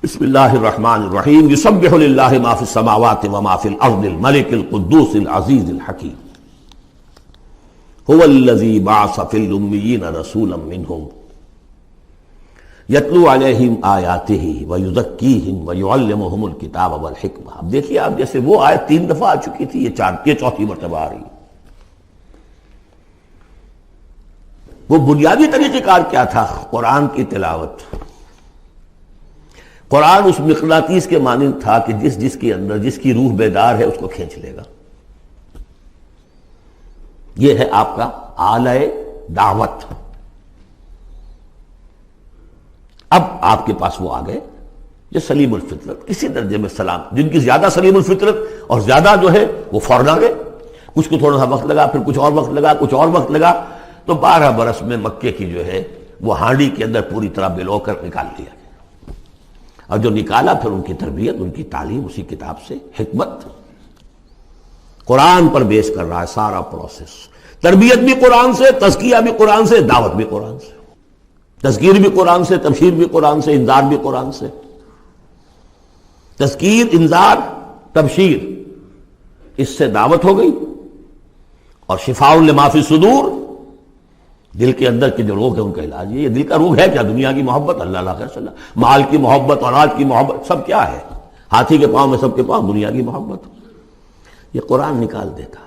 بسم اللہ الرحمن الرحیم یسبح للہ ما فی السماوات وما فی الارض الملک القدوس العزیز الحکیم هو الذی بعث فی الامیین رسولا منہم یتلو علیہم آیاتہ ویزکیہم ویعلمہم الکتاب والحکمہ۔ اب دیکھیے آپ، جیسے وہ آیت 3 دفعہ آ چکی تھی، یہ چوتھی مرتبہ آ رہی ہے۔ وہ بنیادی طریقہ کار کیا تھا؟ قرآن کی تلاوت۔ قرآن اس مقناطیس کے مانند تھا کہ جس کے اندر جس کی روح بیدار ہے اس کو کھینچ لے گا۔ یہ ہے آپ کا آلہ دعوت۔ اب آپ کے پاس وہ آ گئے جو سلیم الفطرت، کسی درجے میں سلام، جن کی زیادہ سلیم الفطرت اور زیادہ جو ہے وہ فوراً آ گئے۔ کچھ کو تھوڑا سا وقت لگا، پھر کچھ اور وقت لگا، کچھ اور وقت لگا، تو 12 برس میں مکے کی جو ہے وہ ہانڈی کے اندر پوری طرح بلو کر نکال دیا گیا۔ اور جو نکالا پھر ان کی تربیت، ان کی تعلیم اسی کتاب سے، حکمت قرآن پر بیس کر رہا ہے سارا پروسیس۔ تربیت بھی قرآن سے، تزکیہ بھی قرآن سے، دعوت بھی قرآن سے، تذکیر بھی قرآن سے، تبشیر بھی قرآن سے، انذار بھی قرآن سے۔ تذکیر، انذار، تبشیر، اس سے دعوت ہو گئی، اور شفاء لما فی الصدور، دل کے اندر کے جو روگ ہے ان کا علاج۔ یہ دل کا روگ ہے کیا؟ دنیا کی محبت، اللہ خیر صلی اللہ، مال کی محبت، اولاد کی محبت، سب کیا ہے؟ ہاتھی کے پاؤں میں سب کے پاؤں دنیا کی محبت۔ یہ قرآن نکال دیتا ہے۔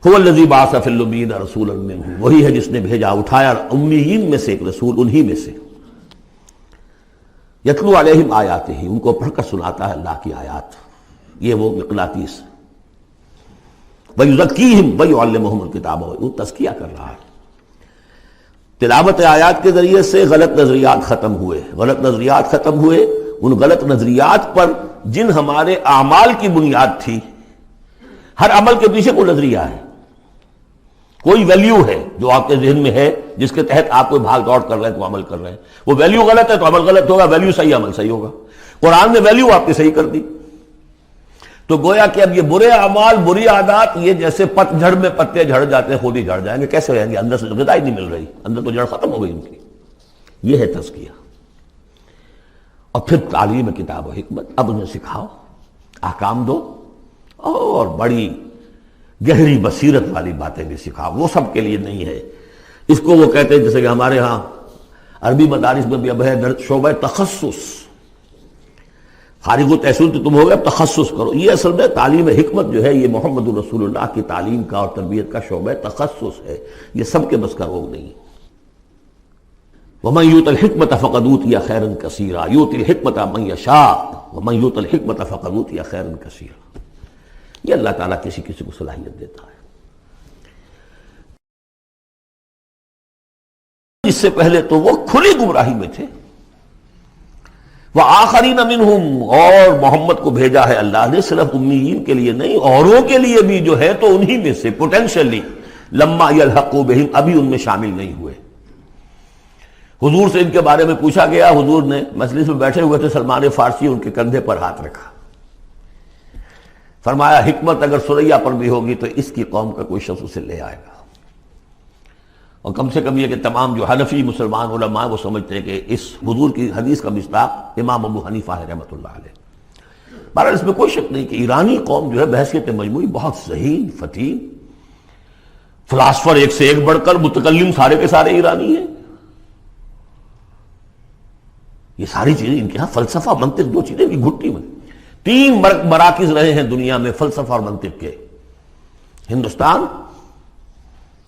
هو الذی بعث فی الامیین رسولا منہم، وہی ہے جس نے بھیجا، اٹھایا امیین میں سے ایک رسول، انہی میں سے۔ یتلو علیہم آیاتہ، ان کو پڑھ کر سناتا ہے اللہ کی آیات۔ یہ وہ مقناطیس۔ وَيُزَكِّيهِمْ وَيُعَلِّمُهُمُ الْكِتَابَ، وہ تزکیہ کر رہا ہے۔ تلاوت آیات کے ذریعے سے غلط نظریات ختم ہوئے، غلط نظریات ختم ہوئے۔ ان غلط نظریات پر جن ہمارے اعمال کی بنیاد تھی، ہر عمل کے پیچھے کوئی نظریہ ہے، کوئی ویلیو ہے جو آپ کے ذہن میں ہے، جس کے تحت آپ کوئی بھاگ دوڑ کر رہے ہیں، کوئی عمل کر رہے ہیں۔ وہ ویلیو غلط ہے تو عمل غلط ہوگا، ویلیو صحیح عمل صحیح ہوگا۔ قرآن نے ویلیو آپ کی صحیح کر دی، تو گویا کہ اب یہ برے اعمال، بری عادات، یہ جیسے پت جھڑ میں پتے جھڑ جاتے ہیں، خود ہی جھڑ جائیں گے۔ کیسے رہیں گے؟ اندر سے غذا ہی نہیں مل رہی، اندر تو جڑ ختم ہو گئی ان کی۔ یہ ہے تزکیہ۔ اور پھر تعلیم کتاب و حکمت، اب انہیں سکھاؤ، احکام دو، اور بڑی گہری بصیرت والی باتیں بھی سکھاؤ۔ وہ سب کے لیے نہیں ہے۔ اس کو وہ کہتے ہیں، جیسے کہ ہمارے ہاں عربی مدارس میں بھی اب ہے شعبہ تخصص۔ فارغ التحصیل تو تم ہو گئے، اب تخصص کرو۔ یہ اصل میں تعلیم حکمت جو ہے، یہ محمد رسول اللہ کی تعلیم کا اور تربیت کا شعبہ تخصص ہے۔ یہ سب کے بس کا روگ نہیں۔ وَمَن يُؤْتَ الْحِكْمَةَ فَقَدْ أُوتِيَ خَيْرًا كَثِيرًا يُؤْتِي الْحِكْمَةَ مَن يَشَاءُ وَمَن يُؤْتَ الْحِكْمَةَ فَقَدْ أُوتِيَ خَيْرًا كَثِيرًا۔ یہ اللہ تعالیٰ کسی کسی کو صلاحیت دیتا ہے۔ اس سے پہلے تو وہ کھلی گمراہی میں تھے۔ وَآخَرِينَ مِنْهُمْ، اور محمد کو بھیجا ہے اللہ نے صرف امیین کے لیے نہیں، اوروں کے لیے بھی جو ہے تو انہی میں سے پوٹینشلی، لَمَّا يَلْحَقُوا بِهِمْ، ابھی ان میں شامل نہیں ہوئے۔ حضور سے ان کے بارے میں پوچھا گیا، حضور نے مجلس میں بیٹھے ہوئے تھے، سلمان فارسی ان کے کندھے پر ہاتھ رکھا، فرمایا حکمت اگر سریا پر بھی ہوگی تو اس کی قوم کا کوئی شخص اسے لے آئے گا۔ اور کم سے کم یہ کہ تمام جو حنفی مسلمان علماء وہ سمجھتے ہیں کہ اس حضور کی حدیث کا مصداق امام ابو حنیفہ ہے رحمۃ اللہ علیہ۔ بہرحال اس میں کوئی شک نہیں کہ ایرانی قوم جو ہے بحیثیت مجموعی بہت ذہین، فتین، فلاسفر ایک سے ایک بڑھ کر، متکلم سارے کے سارے ایرانی ہیں۔ یہ ساری چیزیں ان کے ہاں فلسفہ، منطق، دو چیزیں کی گھٹی میں۔ 3 مراکز رہے ہیں دنیا میں فلسفہ اور منطق کے، ہندوستان،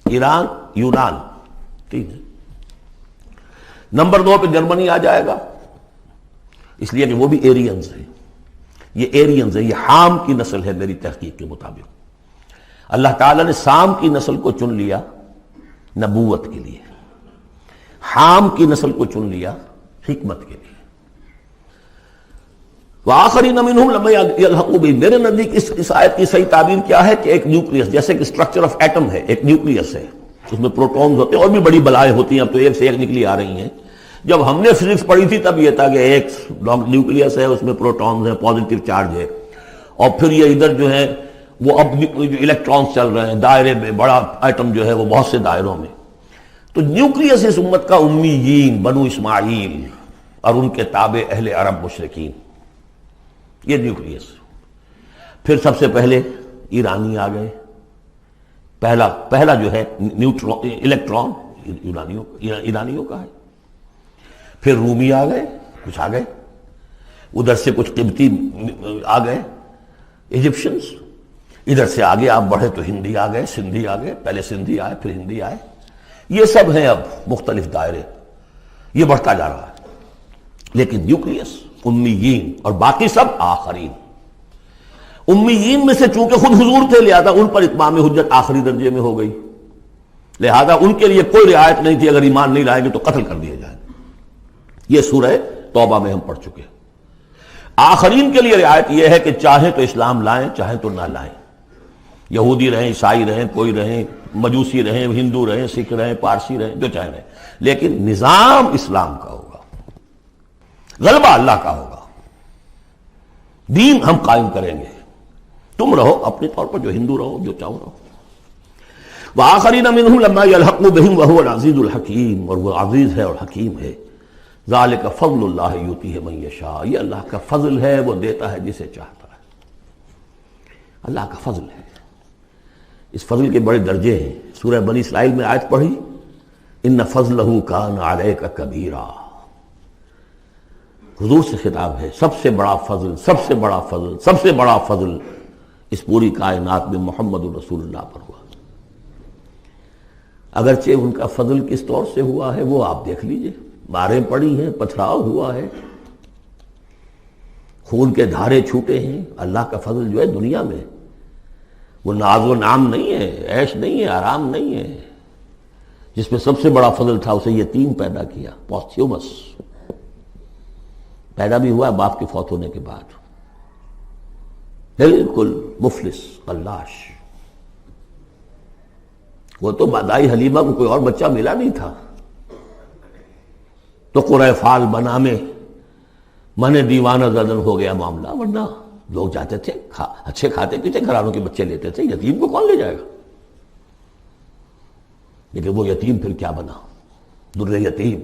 ایران، یونان، 3 ہے۔ نمبر 2 پہ جرمنی آ جائے گا، اس لیے کہ وہ بھی ایرینز ہیں۔ یہ ایرینز ہیں، یہ حام کی نسل ہے میری تحقیق کے مطابق۔ اللہ تعالیٰ نے سام کی نسل کو چن لیا نبوت کے لیے، حام کی نسل کو چن لیا حکمت کے لیے۔ وآخرین منہم لما یلحقوا بہم، میرے نزدیک اس آیت کی صحیح تعبیر کیا ہے کہ ایک نیوکلیس، جیسے کہ اسٹرکچر آف ایٹم ہے، ایک نیوکلیس ہے، اس میں پروٹونز ہوتے ہیں، اور بھی بڑی بلائیں ہوتی ہیں، اب تو ایک سے ایک نکلی آ رہی ہیں۔ جب ہم نے فزکس پڑھی تھی تب یہ تھا کہ ایک نیوکلیس ہے، اس میں پروٹونز ہیں، پازیٹیو چارج ہے، اور پھر یہ ادھر جو ہے وہ اب جو الیکٹرانز چل رہے ہیں دائرے میں، بڑا ایٹم جو ہے وہ بہت سے دائروں میں۔ تو نیوکلیس اس امت کا امیین، بنو اسماعیل، اور ان کے تابع اہل عرب مشرکین، یہ نیوکلیس۔ پھر سب سے پہلے ایرانی آ گئے، پہلا جو ہے نیوٹرون الیکٹران ایرانیوں کا ہے۔ پھر رومی آ گئے، کچھ آ گئے ادھر سے، کچھ قبطی آ گئے ایجپشنز، ادھر سے آگے آپ بڑھے تو ہندی آ گئے، سندھی آ گئے، پہلے سندھی آئے پھر ہندی آئے، یہ سب ہیں اب مختلف دائرے، یہ بڑھتا جا رہا ہے۔ لیکن نیوکلیس امیین اور باقی سب آخرین۔ امیین میں سے چونکہ خود حضور تھے لہذا ان پر اتمام حجت آخری درجے میں ہو گئی، لہذا ان کے لیے کوئی رعایت نہیں تھی، اگر ایمان نہیں لائیں گے تو قتل کر دیے جائیں۔ یہ سورہ توبہ میں ہم پڑھ چکے ہیں۔ آخرین کے لیے رعایت یہ ہے کہ چاہیں تو اسلام لائیں چاہیں تو نہ لائیں، یہودی رہیں، عیسائی رہیں، کوئی رہیں، مجوسی رہیں، ہندو رہیں، سکھ رہیں، پارسی رہیں، جو چاہیں رہیں، لیکن نظام اسلام کا ہوگا، غلبہ اللہ کا ہوگا، دین ہم قائم کریں گے، تم رہو اپنے طور پر جو ہندو رہو، جو چاہو رہو۔ وآخرین منہم لما یلحقوا بہم وہو العزیز الحکیم، اور وہ عزیز ہے اور حکیم ہے۔ ذالک فضل اللہ یؤتیہ من یشاء، یہ اللہ کا فضل ہے، وہ دیتا ہے جسے چاہتا ہے، اللہ کا فضل ہے۔ اس فضل کے بڑے درجے ہیں۔ سورہ بنی اسرائیل میں آیت پڑھی، ان فضلہ کان علیک کبیرا، حضور سے خطاب ہے، سب سے بڑا فضل، سب سے بڑا فضل، سب سے بڑا فضل اس پوری کائنات میں محمد رسول اللہ پر ہوا۔ اگرچہ ان کا فضل کس طور سے ہوا ہے وہ آپ دیکھ لیجئے، ماریں پڑی ہیں، پتھراؤ ہوا ہے، خون کے دھارے چھوٹے ہیں۔ اللہ کا فضل جو ہے دنیا میں وہ ناز و نام نہیں ہے، عیش نہیں ہے، آرام نہیں ہے۔ جس میں سب سے بڑا فضل تھا اسے یتیم پیدا کیا، پوستھیومس، پیدا بھی ہوا باپ کے فوت ہونے کے بعد، بالکل مفلس قلاش۔ وہ تو مادائی حلیمہ کو کوئی اور بچہ ملا نہیں تھا تو قرۂ فال بنا میں من دیوانہ زدن ہو گیا معاملہ، ورنہ لوگ جاتے تھے، اچھے کھاتے پیتے گھرانوں کے بچے لیتے تھے، یتیم کو کون لے جائے گا؟ لیکن وہ یتیم پھر کیا بنا؟ در یتیم۔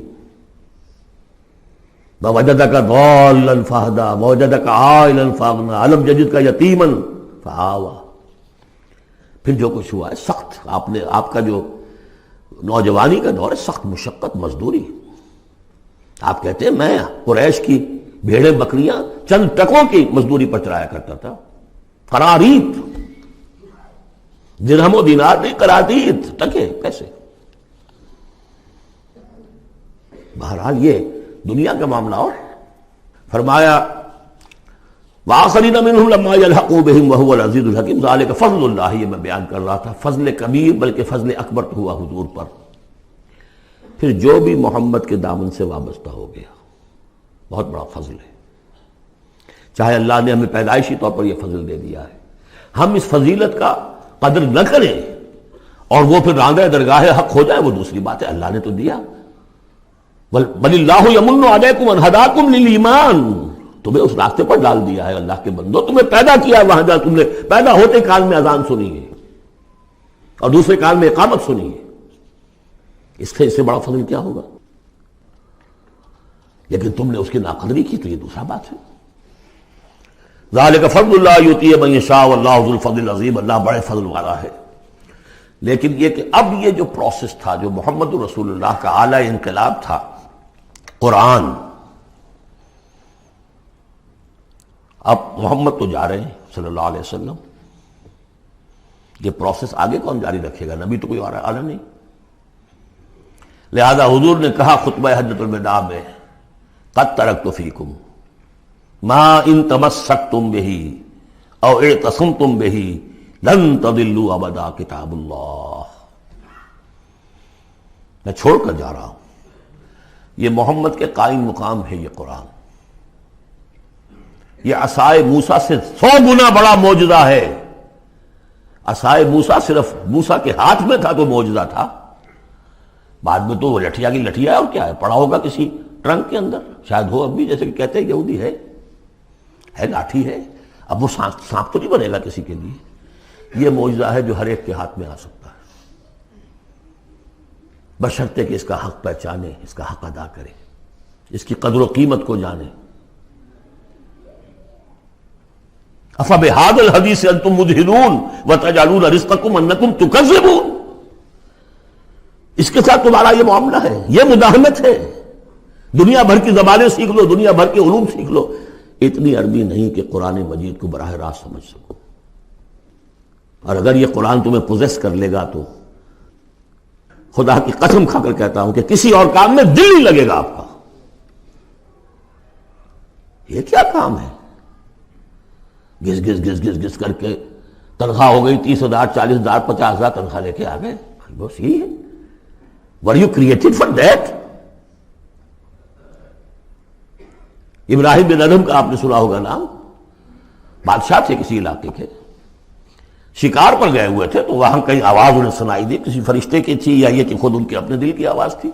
وَوَجَدَكَ ضَالًّا فَهَدَىٰ وَوَجَدَكَ عَائِلًا فَأَغْنَىٰ أَلَمْ يَجِدْكَ يَتِيمًا فَآوَىٰ۔ پھر جو کچھ ہوا ہے سخت، آپ کا جو نوجوانی کا دور ہے، سخت مشقت مزدوری۔ آپ کہتے ہیں میں قریش کی بھیڑیں بکریاں چند ٹکوں کی مزدوری پر چلایا کرتا تھا، قرارید، درہم و دینار نہیں، قرارید، ٹکے پیسے۔ بہرحال یہ دنیا کا معاملہ۔ اور فرمایا وآخرین منہم لما یلحقوا بہم وہو العزیز الحکیم، ذالک فضل اللہ، یہ میں بیان کر رہا تھا، فضل کبیر بلکہ فضل اکبر تو ہوا حضور پر۔ پھر جو بھی محمد کے دامن سے وابستہ ہو گیا، بہت بڑا فضل ہے۔ چاہے اللہ نے ہمیں پیدائشی طور پر یہ فضل دے دیا ہے، ہم اس فضیلت کا قدر نہ کریں اور وہ پھر راندہ درگاہ حق ہو جائے، وہ دوسری بات ہے، اللہ نے تو دیا۔ بل اللہ یمن علیکم ان ہداکم للایمان، تمہیں اس راستے پر ڈال دیا ہے اللہ کے بندو، تمہیں پیدا کیا وہاں جہاں تم نے پیدا ہوتے کال میں اذان سنی ہے اور دوسرے کال میں اقامت سنی ہے، اس سے بڑا فضل کیا ہوگا؟ لیکن تم نے اس کی ناقدری کی تو یہ دوسرا بات ہے۔ ذالک فضل اللہ یؤتی من یشاء واللہ ذو الفضل العظیم، اللہ بڑے فضل والا ہے۔ لیکن یہ کہ اب یہ جو پروسیس تھا، جو محمد رسول اللہ کا اعلی انقلاب تھا، قرآن، اب محمد تو جا رہے ہیں صلی اللہ علیہ وسلم، یہ پروسیس آگے کون جاری رکھے گا؟ نبی تو کوئی اور آنا نہیں۔ لہذا حضور نے کہا خطبہ حجۃ الوداع میں، قد ترکت فیکم ما ان تمسکتم بہ او اعتصمتم بہ لن تضلوا ابدا کتاب اللہ۔ میں چھوڑ کر جا رہا ہوں، یہ محمد کے قائم مقام ہے، یہ قرآن، یہ عصائے موسیٰ سے 100 گنا بڑا معجزہ ہے۔ عصائے موسیٰ صرف موسیٰ کے ہاتھ میں تھا تو معجزہ تھا، بعد میں تو وہ لٹھیا کی لٹھیا ہے، اور کیا ہے، پڑا ہوگا کسی ٹرنک کے اندر، شاید ہو اب بھی، جیسے کہ کہتے ہیں یہودی ہے لاٹھی ہے، اب وہ سانپ تو نہیں بنے گا کسی کے لیے۔ یہ معجزہ ہے جو ہر ایک کے ہاتھ میں آ سکتا ہے، بشرطے کہ اس کا حق پہچانے، اس کا حق ادا کرے۔ اس کی قدر و قیمت کو جانے. افبہذا الحدیث انتم مدہنون وتجعلون رزقکم انکم تکذبون. اس کے ساتھ تمہارا یہ معاملہ ہے، یہ مداہنت ہے. دنیا بھر کی زبانیں سیکھ لو، دنیا بھر کے علوم سیکھ لو، اتنی عربی نہیں کہ قرآن مجید کو براہ راست سمجھ سکو. اور اگر یہ قرآن تمہیں پوزیس کر لے گا تو خدا کی قسم کھا کر کہتا ہوں کہ کسی اور کام میں دل نہیں لگے گا آپ کا. یہ کیا کام ہے؟ گھس گھس گھس گھس گھس کر کے تنخواہ ہو گئی 30,000 40,000 50,000 تنخواہ لے کے آ گئے. بس یہی ہے. Were you created for that? ابراہیم بن ادم کا آپ نے سنا ہوگا نام. بادشاہ تھے کسی علاقے کے، شکار پر گئے ہوئے تھے تو وہاں کہیں آواز انہیں سنائی دی، کسی فرشتے کی تھی یا یہ کہ خود ان کے اپنے دل کی آواز تھی.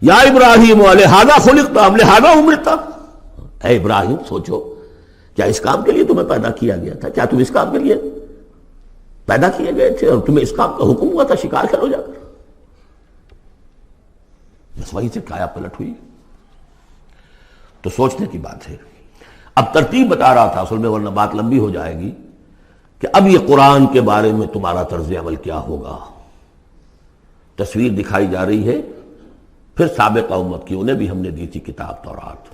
یا ابراہیم لہذا خلقت ام لہذا امرت. اے ابراہیم سوچو، کیا اس کام کے لیے تمہیں پیدا کیا گیا تھا؟ کیا تم اس کام کے لیے پیدا کیے گئے تھے اور تمہیں اس کام کا حکم ہوا تھا شکار کرو جا کر؟ بس وہی سے کایا پلٹ ہوئی. تو سوچنے کی بات ہے. اب ترتیب بتا رہا تھا اصل میں، ورنہ بات لمبی ہو جائے گی، کہ اب یہ قرآن کے بارے میں تمہارا طرز عمل کیا ہوگا. تصویر دکھائی جا رہی ہے پھر سابقہ امت کی، انہیں بھی ہم نے دی تھی کتاب تورات.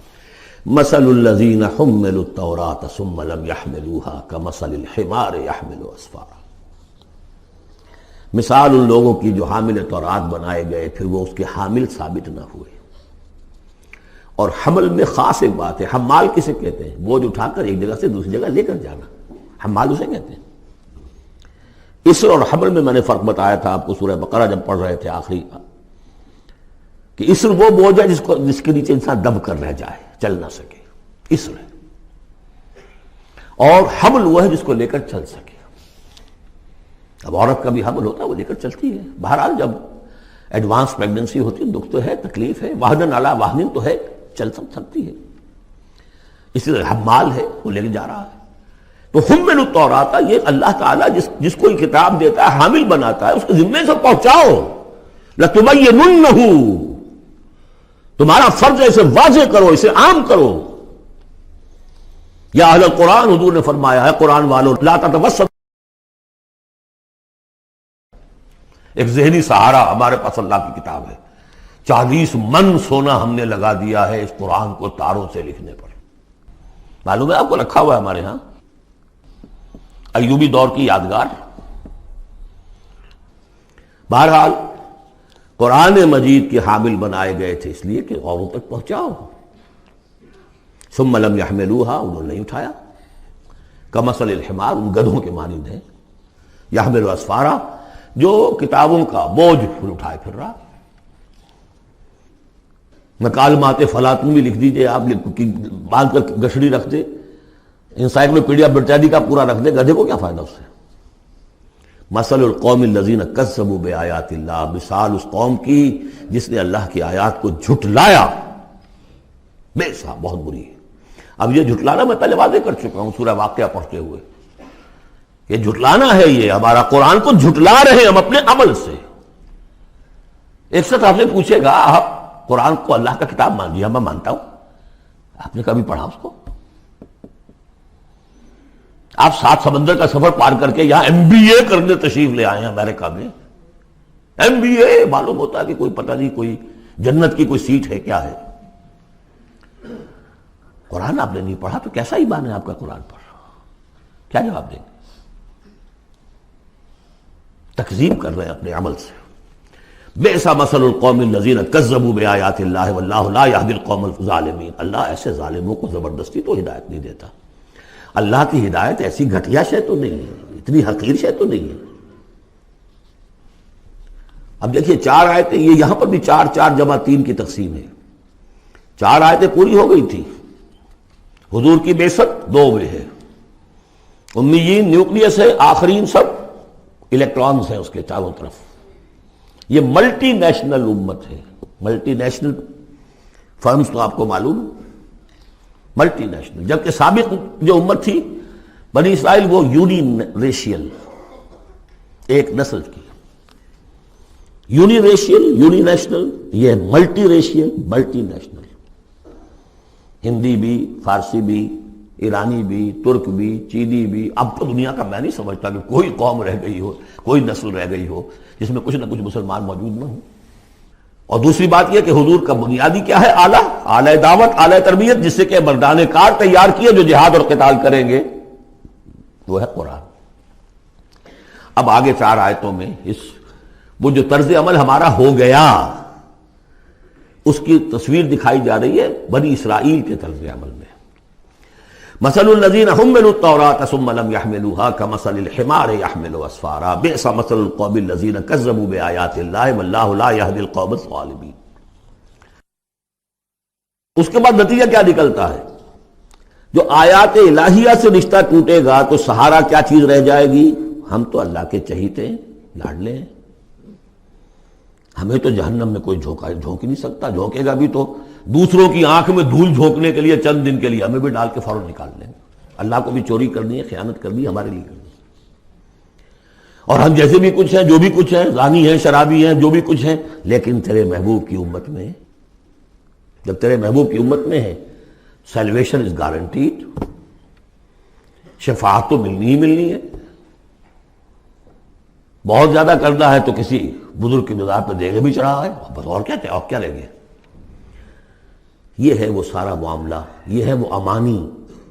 مثل الذین حملوا التوراۃ ثم لم يحملوها كمثل الحمار يحمل اسفارا. مثال ان لوگوں کی جو حامل تورات بنائے گئے پھر وہ اس کے حامل ثابت نہ ہوئے. اور حمل میں خاص ایک بات ہے، حمال کسے کہتے ہیں؟ بوجھ اٹھا کر ایک جگہ سے دوسری جگہ لے کر جانا، حمال اسے کہتے ہیں. اسر اور حمل میں میں نے فرق بتایا تھا آپ کو سورہ بقرہ جب پڑھ رہے تھے آخری، کہ اسر وہ بوجھ ہے جس کے نیچے انسان دب کر رہ جائے، چل نہ سکے، اسر ہے. اور حمل وہ ہے جس کو لے کر چل سکے. اب عورت کا بھی حمل ہوتا ہے، وہ لے کر چلتی ہے. بہرحال جب ایڈوانس پریگننسی ہوتی ہے دکھ تو ہے، تکلیف ہے، وہن علی وہن تو ہے، چل سکتی ہے. اسی طرح حمال ہے، وہ لے کے جا رہا ہے. تو حمل التوراۃ، یہ اللہ تعالیٰ جس کو کتاب دیتا ہے حامل بناتا ہے، اس کے ذمے سے پہنچاؤ. لتبیننہ، تمہارا فرض ہے اسے واضح کرو، اسے عام کرو. یا اہل القرآن، حضور نے فرمایا ہے قرآن والوں، لا تتوسط. ایک ذہنی سہارا ہمارے پاس اللہ کی کتاب ہے. 40 من سونا ہم نے لگا دیا ہے اس قرآن کو تاروں سے لکھنے پر. معلوم ہے آپ کو، رکھا ہوا ہے ہمارے ہاں، ایوبی دور کی یادگار. بہرحال قرآن مجید کے حامل بنائے گئے تھے اس لیے کہ اوروں تک پہنچاؤ. ثم لم يحملوها، انہوں نے نہیں اٹھایا. کمثل الحمار، ان گدھوں کے مانند ہے. يحمل اسفارا، جو کتابوں کا بوجھ اٹھائے پھر رہا. مکالمات فلاں تم بھی لکھ دیجئے، آپ باندھ کر گشڑی رکھ دے، انسائکلوپیڈیا برٹانی کا پورا رکھ دے، گدھے کو کیا فائدہ اس سے. مثل القوم الذین کذبوا بآیات اللہ، مثال اس قوم کی جس نے اللہ کی آیات کو جھٹلایا. بے صاحب بہت بری ہے. اب یہ جھٹلانا میں پہلے واضح کر چکا ہوں سورہ واقعہ پڑھتے ہوئے، یہ جھٹلانا ہے. یہ ہمارا قرآن کو جھٹلا رہے ہیں ہم اپنے عمل سے. ایک شخص آپ سے پوچھے گا آپ قرآن کو اللہ کا کتاب مان لیا؟ میں مانتا ہوں. آپ نے کبھی پڑھا اس کو؟ آپ 7 سمندر کا سفر پار کر کے یہاں MBA کرنے تشریف لے آئے ہیں امریکہ میں. MBA معلوم ہوتا ہے کہ کوئی پتہ نہیں، کوئی جنت کی کوئی سیٹ ہے کیا ہے. قرآن آپ نے نہیں پڑھا تو کیسا ایمان ہے آپ کا قرآن پر؟ کیا جواب دیں گے؟ تکذیب کر رہے ہیں اپنے عمل سے. بئس مثل القوم الذین کذبوا بآیات اللہ واللہ لا یہدی القوم الظالمین. اللہ ایسے ظالموں کو زبردستی تو ہدایت نہیں دیتا. اللہ کی ہدایت ایسی گھٹیا شے تو نہیں ہے، اتنی حقیر شے تو نہیں ہے. اب دیکھیے 4 آیتیں، یہ یہاں پر بھی 4 4 جمع 3 کی تقسیم ہے. 4 آیتیں پوری ہو گئی تھی. حضور کی بعثت 2 میں ہے. امیین نیوکلیس ہے، آخرین سب الیکٹرانز ہیں اس کے چاروں طرف. یہ ملٹی نیشنل امت ہے. ملٹی نیشنل فرمز تو آپ کو معلوم، ملٹی نیشنل. جبکہ سابق جو امت تھی بنی اسرائیل، وہ یونی ریشیل، ایک نسل کی. یونی ریشیل، یونی نیشنل، یہ multi racial, multi national. Hindi بھی، فارسی بھی، ایرانی بھی، ترک بھی، چینی بھی. اب تو دنیا کا میں نہیں سمجھتا کہ کوئی قوم رہ گئی ہو، کوئی نسل رہ گئی ہو جس میں کچھ نہ کچھ مسلمان موجود نہ ہوں. اور دوسری بات یہ کہ حضور کا بنیادی کیا ہے؟ اعلی دعوت، اعلی تربیت، جس سے کہ مردان کار تیار کیے جو جہاد اور قتال کریں گے، وہ ہے قرآن. اب آگے 4 آیتوں میں وہ جو طرز عمل ہمارا ہو گیا اس کی تصویر دکھائی جا رہی ہے بنی اسرائیل کے طرز عمل میں. مثل الذین حملوا التوراة ثم لم يحملوها كمثل الحمار يحمل اسفارا بئس مثل القوم الذین كذبوا بآیات اللہ واللہ لا يهدی القوم الظالمین. اس کے بعد نتیجہ کیا نکلتا ہے؟ جو آیات الہیہ سے رشتہ ٹوٹے گا تو سہارا کیا چیز رہ جائے گی؟ ہم تو اللہ کے چہیتے ہیں، لاڈلے ہیں، ہمیں تو جہنم میں کوئی جھونک ہی نہیں سکتا. جھونکے گا بھی تو دوسروں کی آنکھ میں دھول جھونکنے کے لیے چند دن کے لیے، ہمیں بھی ڈال کے فوراً نکال لیں گے. اللہ کو بھی چوری کرنی ہے، خیانت کرنی ہے، ہمارے لیے کرنی ہے. اور ہم جیسے بھی کچھ ہیں، جو بھی کچھ ہیں، زانی ہیں، شرابی ہیں، جو بھی کچھ ہیں، لیکن تیرے محبوب کی امت میں، جب تیرے محبوب کی امت میں ہے سیلویشن از گارنٹیڈ. شفاعت تو ملنی ہی ملنی ہے. بہت زیادہ کرنا ہے تو کسی بزرگ کی مزار پہ دیگے بھی چڑھا ہے، بس اور کیا رہ گیا. یہ ہے وہ سارا معاملہ، یہ ہے وہ امانی،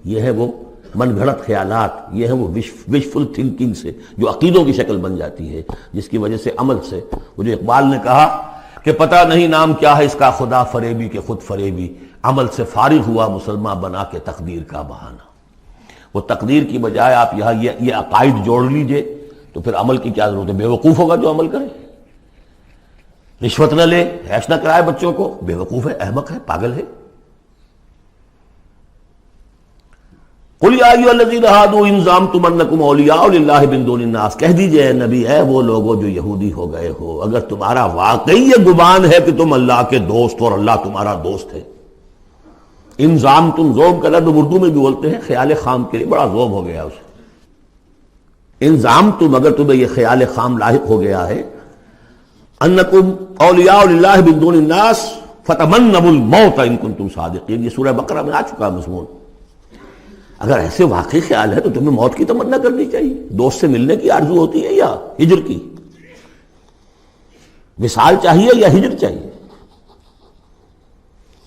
یہ ہے وہ من گھڑت خیالات، یہ ہے وہ وشفل تھنکنگ سے جو عقیدوں کی شکل بن جاتی ہے، جس کی وجہ سے عمل سے، وہ جو اقبال نے کہا کہ پتہ نہیں نام کیا ہے اس کا، خدا فریبی کے خود فریبی، عمل سے فارغ ہوا مسلمان بنا کے تقدیر کا بہانہ. وہ تقدیر کی بجائے آپ یہاں یہ عقائد جوڑ لیجئے تو پھر عمل کی کیا ضرورت ہے؟ بے وقوف ہوگا جو عمل کرے. رشوت نہ لے، عیش نہ کرائے بچوں کو، بے وقوف ہے، احمق ہے، پاگل ہے. قل یا ایھا الذین ھادوا ان زعمتم انکم اولیاء للہ من دون الناس، کہہ دیجئے اے نبی، اے وہ لوگوں جو یہودی ہو گئے ہو، اگر تمہارا واقعی یہ گمان ہے کہ تم اللہ کے دوست اور اللہ تمہارا دوست ہے. ان زعمتم، زوم کا لفظ اردو میں بھی بولتے ہیں خیال خام کے لیے، بڑا زوم ہو گیا اسے. ان زعمتم، اگر تمہیں یہ خیال خام لاحق ہو گیا ہے، انکم اولیاء للہ من دون الناس فتمنوا الموت ان کنتم صادقین، یہ سورہ بقرہ میں آ چکا مضمون. اگر ایسے واقعی خیال ہے تو تمہیں موت کی تمنا کرنی چاہیے. دوست سے ملنے کی آرزو ہوتی ہے یا ہجر کی؟ وصال چاہیے یا ہجر چاہیے؟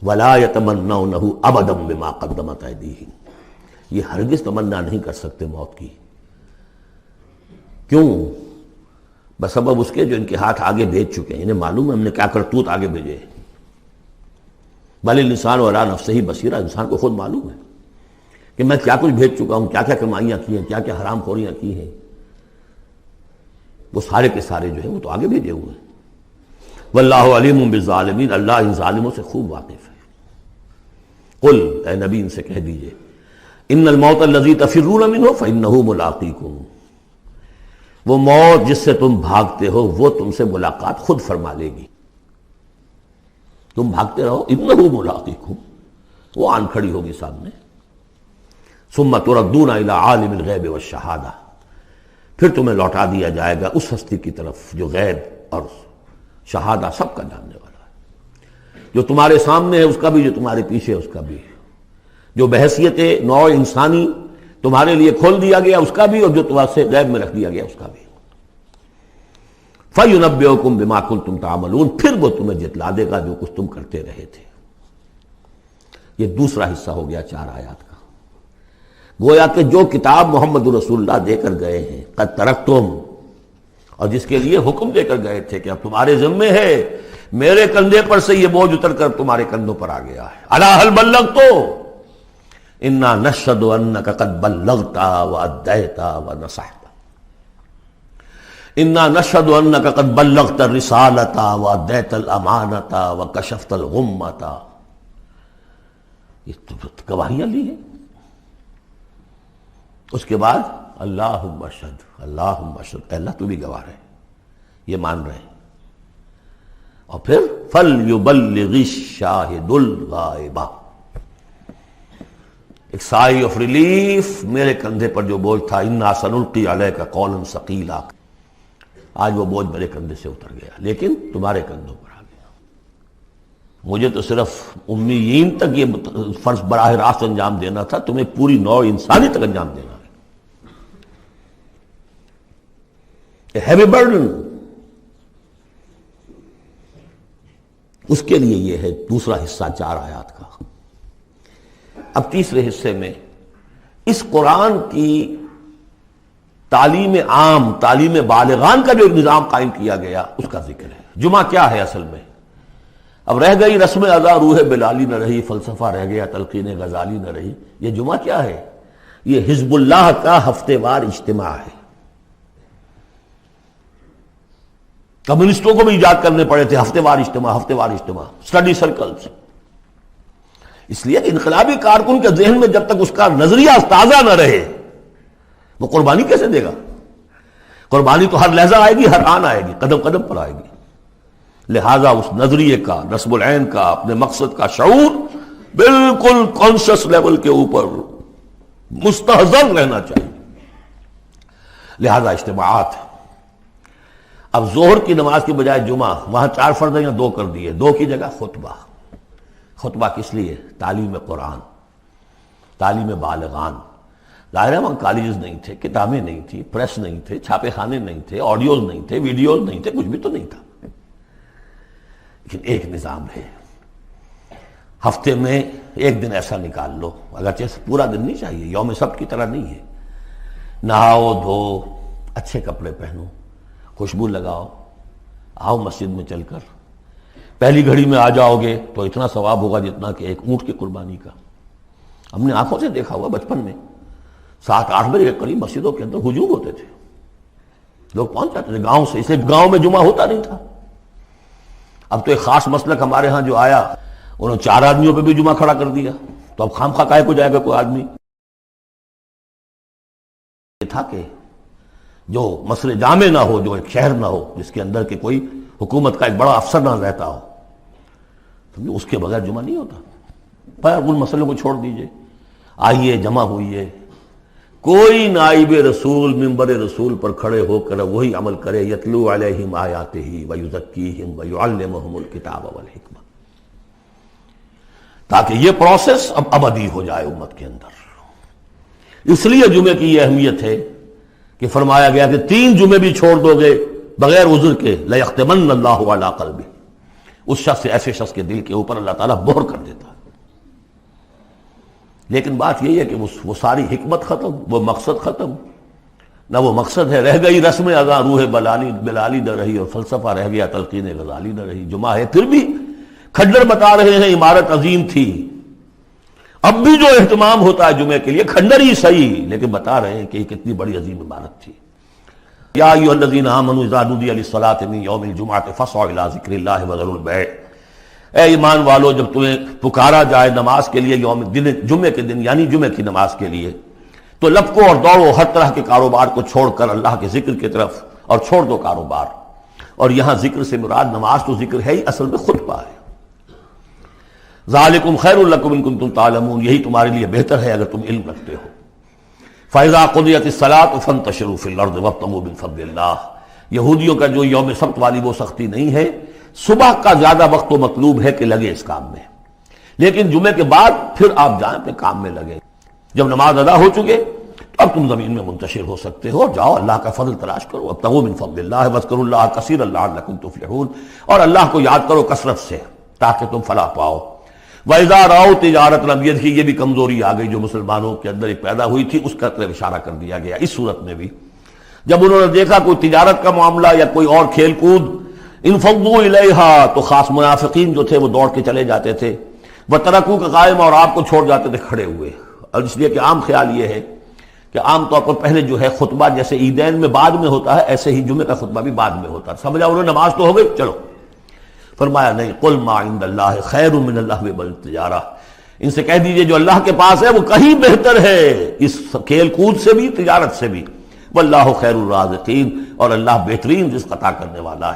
وَلَا يَتَمَنَّوْنَهُ أَبَدًا بِمَا قَدَّمَتْ أَيْدِيهِمْ، یہ ہرگز تمنا نہیں کر سکتے موت کی. کیوں؟ بسبب اس کے جو ان کے ہاتھ آگے بھیج چکے ہیں. انہیں معلوم ہے ہم نے کیا کرتوت آگے بھیجے. بل الانسان علی نفسہ بصیرہ، انسان کو خود معلوم ہے کہ میں کیا کچھ بھیج چکا ہوں، کیا کیا کمائیاں کی ہیں، کیا کیا حرام خوریاں کی ہیں. وہ سارے کے سارے جو ہیں وہ تو آگے بھیجے ہوئے ہیں. واللہ علیم بالظالمین، اللہ ان ظالموں سے خوب واقف ہے. قل، اے نبی ان سے کہہ دیجئے، ان الموت الذی تفرون منہ فانہ ملاقیکم، وہ موت جس سے تم بھاگتے ہو وہ تم سے ملاقات خود فرما لے گی. تم بھاگتے رہو، انہ ملاقیکم، وہ آن کھڑی ہوگی سامنے. ثم تردون الی عالم الغیب والشہادہ، پھر تمہیں لوٹا دیا جائے گا اس ہستی کی طرف جو غیب اور شہادہ سب کا جاننے والا ہے. جو تمہارے سامنے ہے اس کا بھی، جو تمہارے پیچھے ہے اس کا بھی، جو بحیثیت نوع انسانی تمہارے لیے کھول دیا گیا اس کا بھی، اور جو تمہارے سے غیب میں رکھ دیا گیا اس کا بھی. فَيُنَبِّئُكُم بِمَا كُنتُمْ تَعْمَلُونَ، پھر وہ تمہیں جتلا دے گا جو کچھ تم کرتے رہے تھے. یہ دوسرا حصہ ہو گیا 4 آیات کا. گویا کہ جو کتاب محمد رسول اللہ دے کر گئے ہیں، قد ترکتم، اور جس کے لیے حکم دے کر گئے تھے کہ اب تمہارے ذمے ہے، میرے کندھے پر سے یہ بوجھ اتر کر تمہارے کندھوں پر آ گیا ہے. الا هل بلغت، انا نشهد انک قد بلغت وادیت ونصحت، انا نشهد انک قد بلغت الرسالۃ وادیت الامانۃ وکشفت الغمۃ. یہ تو گواہیاں لی ہیں. اس کے بعد اللہم اشہد، اللہم اشہد، اللہ تو بھی گواہ ہے، یہ مان رہے ہیں. اور پھر فَلْيُبَلِّغِ الشَّاهِدُ الْغَائِبَ، ایک سائی آف ریلیف میرے کندھے پر جو بوجھ تھا، اِنَّا سَنُلْقِي عَلَيْكَ قَوْلًا ثَقِيلًا، آج وہ بوجھ میرے کندھے سے اتر گیا لیکن تمہارے کندھوں پر آ گیا. مجھے تو صرف امیین تک یہ فرض براہ راست انجام دینا تھا، تمہیں پوری نوع انسانی تک انجام دینا ہے، ہیوی برڈن۔ اس کے لیے یہ ہے دوسرا حصہ 4 آیات کا۔ اب تیسرے حصے میں اس قرآن کی تعلیم عام، تعلیم بالغان کا جو ایک نظام قائم کیا گیا اس کا ذکر ہے۔ جمعہ کیا ہے اصل میں؟ اب رہ گئی رسم ادا روح بلالی نہ رہی، فلسفہ رہ گیا تلقین غزالی نہ رہی۔ یہ جمعہ کیا ہے؟ یہ حزب اللہ کا ہفتے وار اجتماع ہے۔ کمیونسٹوں کو بھی ایجاد کرنے پڑے تھے ہفتے وار اجتماع، ہفتے وار اجتماع، اسٹڈی سرکلز۔ اس لیے کہ انقلابی کارکن کے ذہن میں جب تک اس کا نظریہ تازہ نہ رہے وہ قربانی کیسے دے گا؟ قربانی تو ہر لحظہ آئے گی، ہر آن آئے گی، قدم قدم پر آئے گی۔ لہذا اس نظریے کا، نصب العین کا، اپنے مقصد کا شعور بالکل کانشس لیول کے اوپر مستحضر رہنا چاہیے۔ لہذا اجتماعات، اب ظہر کی نماز کی بجائے جمعہ، وہاں 4 فرض یا 2 کر دیے، 2 کی جگہ خطبہ۔ خطبہ کس لیے؟ تعلیم قرآن، تعلیم بالغان۔ ظاہر ہے وہاں کالجز نہیں تھے، کتابیں نہیں تھی، پریس نہیں تھے، چھاپے خانے نہیں تھے، آڈیوز نہیں تھے، ویڈیوز نہیں تھے، کچھ بھی تو نہیں تھا، لیکن ایک نظام ہے۔ ہفتے میں 1 دن ایسا نکال لو، اگرچہ پورا دن نہیں چاہیے، یوم سبت کی طرح نہیں ہے، نہاؤ دھو، اچھے کپڑے پہنو، خوشبو لگاؤ، آؤ مسجد میں چل کر۔ پہلی گھڑی میں آ جاؤ گے تو اتنا ثواب ہوگا جتنا کہ ایک اونٹ کی قربانی کا۔ ہم نے آنکھوں سے دیکھا ہوا بچپن میں 7-8 بجے کے قریب مسجدوں کے اندر ہجوم ہوتے تھے، لوگ پہنچ جاتے تھے گاؤں سے، اسے گاؤں میں جمعہ ہوتا نہیں تھا۔ اب تو ایک خاص مسلک ہمارے ہاں جو آیا، انہوں 4 آدمیوں پہ بھی جمعہ کھڑا کر دیا، تو اب خام خواہ کاہے کو جائے گا کوئی آدمی؟ یہ تھا کہ جو مصر جامع نہ ہو، جو ایک شہر نہ ہو جس کے اندر کہ کوئی حکومت کا ایک بڑا افسر نہ رہتا ہو، اس کے بغیر جمعہ نہیں ہوتا۔ پر ان مسئلوں کو چھوڑ دیجئے، آئیے جمع ہوئیے، کوئی نائب رسول منبر رسول پر کھڑے ہو کر وہی عمل کرے، یتلو علیہم آیاتہ ویزکیہم ویعلمہم الکتاب والحکمہ، تاکہ یہ پروسیس اب ابدی ہو جائے امت کے اندر۔ اس لیے جمعے کی یہ اہمیت ہے کہ فرمایا گیا کہ 3 جمعے بھی چھوڑ دو گے بغیر عذر کے لَيَخْتِمَنَّ اللَّهُ عَلَىٰ قَلْبِهِ، اس شخص سے، ایسے شخص کے دل کے اوپر اللہ تعالیٰ مہر کر دیتا ہے۔ لیکن بات یہی ہے کہ وہ ساری حکمت ختم، وہ مقصد ختم، نہ وہ مقصد ہے، رہ گئی رسم ادا روح بلالی نہ رہی، اور فلسفہ رہ گیا تلقین غزالی نہ رہی۔ جمعہ ہے پھر بھی کھڈر بتا رہے ہیں عمارت عظیم تھی، اب بھی جو اہتمام ہوتا ہے جمعے کے لیے کھنڈر ہی صحیح، لیکن بتا رہے ہیں کہ یہ کتنی بڑی عظیم عمارت تھی۔ یا ایھا الذین آمنوا اذا نودی للصلاۃ من یوم الجمعۃ فاسعوا الی ذکر اللہ وذروا البیع، اے ایمان والو جب تمہیں پکارا جائے نماز کے لیے یوم دن، جمعے کے دن یعنی جمعے کی نماز کے لیے، تو لپکو اور دوڑو ہر طرح کے کاروبار کو چھوڑ کر اللہ کے ذکر کی طرف، اور چھوڑ دو کاروبار۔ اور یہاں ذکر سے مراد نماز تو ذکر ہے ہی، اصل میں خطبہ ہے۔ ذالکم خیر لکم ان کنتم تعلمون، یہی تمہارے لیے بہتر ہے اگر تم علم رکھتے ہو۔ فاذا قضیت الصلاۃ فانتشروا فی الارض وابتغوا من فضل اللہ، یہودیوں کا جو یوم سبت والی وہ سختی نہیں ہے، صبح کا زیادہ وقت تو مطلوب ہے کہ لگے اس کام میں، لیکن جمعے کے بعد پھر آپ جائیں اپنے کام میں لگے۔ جب نماز ادا ہو چکے تو اب تم زمین میں منتشر ہو سکتے ہو، جاؤ اللہ کا فضل تلاش کرو، ابتغوا من فضل اللہ واذکروا اللہ کثیرا لعلکم تفلحون، اور اللہ کو یاد کرو کثرت سے تاکہ تم فلاح پاؤ۔ وَإِذَا رَأَوْا تِجَارَةً، اب یہ یہ بھی کمزوری آ گئی جو مسلمانوں کے اندر ایک پیدا ہوئی تھی، اس کا طرف اشارہ کر دیا گیا اس صورت میں بھی۔ جب انہوں نے دیکھا کوئی تجارت کا معاملہ یا کوئی اور کھیل کود، انفضوا الیہا، تو خاص منافقین جو تھے وہ دوڑ کے چلے جاتے تھے، وترکوک قائما، اور آپ کو چھوڑ جاتے تھے کھڑے ہوئے۔ اور اس لیے کہ عام خیال یہ ہے کہ عام طور پر پہلے جو ہے خطبہ جیسے عیدین میں بعد میں ہوتا ہے، ایسے ہی جمعے کا خطبہ بھی بعد میں ہوتا ہے۔ سمجھا انہوں نے نماز تو ہو گئی، چلو۔ فرمایا نہیں، قل ما عند اللہ خیر من اللہو والتجارہ، ان سے کہہ دیجئے جو اللہ کے پاس ہے وہ کہیں بہتر ہے اس کھیل کود سے بھی، تجارت سے بھی۔ واللہ خیر الرازقین، اور اللہ بہترین رزق عطا کرنے والا ہے۔